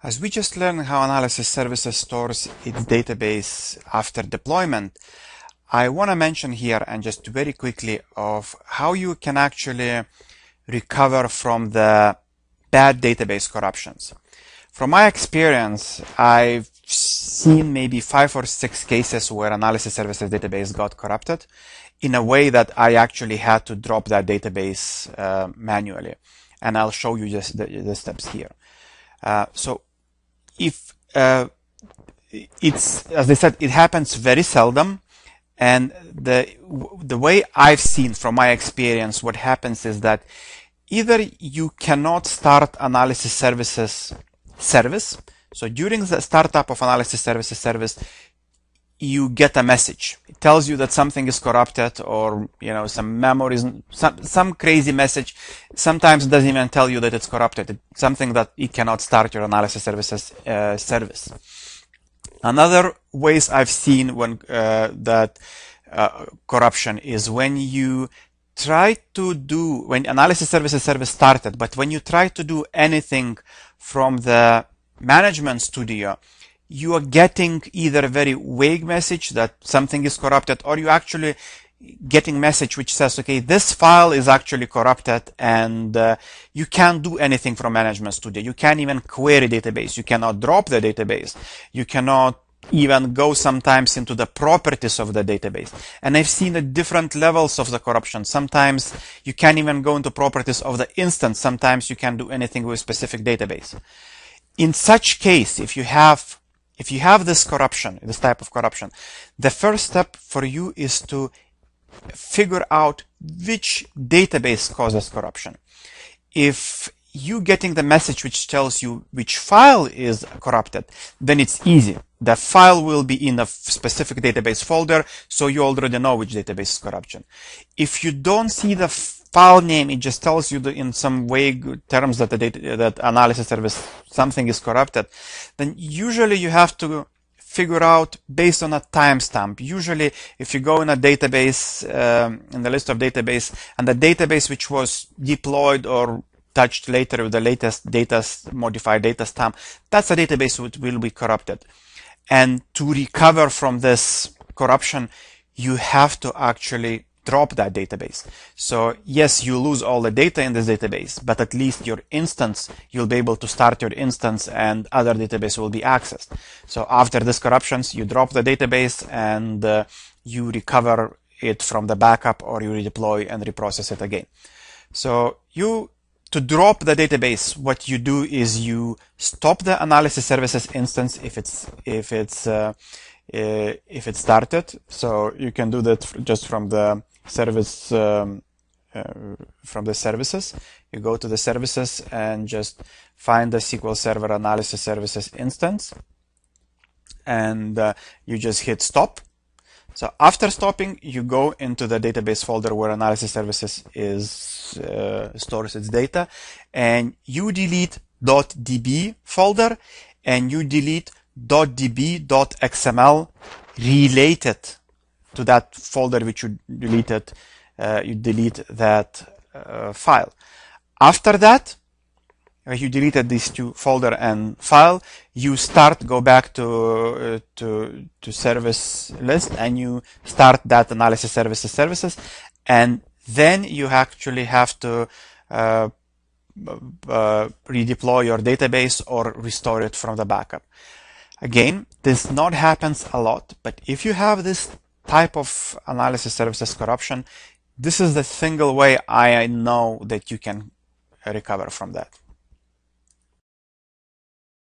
As we just learned how analysis services stores its database after deployment, I want to mention here and just very quickly of how you can actually recover from the bad database corruptions. From my experience, I've seen maybe 5 or 6 cases where analysis services database got corrupted in a way that I actually had to drop that database manually. And I'll show you just the steps here. So if it's, as I said, it happens very seldom. And the way I've seen from my experience, what happens is that either you cannot start analysis services service. So during the startup of analysis services service, you get a message. It tells you that something is corrupted, or some memories, some crazy message. Sometimes it doesn't even tell you that it's corrupted. It's something that you cannot start your analysis services service. Another ways I've seen when that corruption is when you try to do, when analysis services service started, but when you try to do anything from the management studio, you are getting either a very vague message that something is corrupted, or you actually getting message which says, okay, this file is actually corrupted, and you can't do anything from management studio. You can't even query database. You cannot drop the database. You cannot even go sometimes into the properties of the database. And I've seen the different levels of the corruption. Sometimes you can't even go into properties of the instance. Sometimes you can't do anything with specific database. In such case, if you have this corruption, this type of corruption, the first step for you is to figure out which database causes corruption. If you getting the message which tells you which file is corrupted, then it's easy. The file will be in a specific database folder, so you already know which database is corruption. If you don't see the file name, it just tells you in some vague terms that that analysis service something is corrupted, then usually you have to figure out based on a timestamp. Usually, if you go in a database, in the list of database, and the database which was deployed or touched later with the latest modified data stamp, that's a database which will be corrupted. And to recover from this corruption, you have to actually drop that database. So yes, you lose all the data in this database, but at least your instance, you'll be able to start your instance and other database will be accessed. So after this corruptions, you drop the database and you recover it from the backup, or you redeploy and reprocess it again. So to drop the database, what you do is you stop the analysis services instance if it's started. So you can do that just from the service, from the services. You go to the services and just find the SQL Server analysis services instance, and you just hit stop. So after stopping, you go into the database folder where analysis services stores its data, and you delete .db folder, and you delete .db.xml related to that folder which you deleted. You delete that file. After that, you deleted these two folder and file, you go back to service list, and you start that analysis services, and then you actually have to redeploy your database or restore it from the backup. Again, this not happens a lot, but if you have this type of analysis services corruption, this is the single way I know that you can recover from that.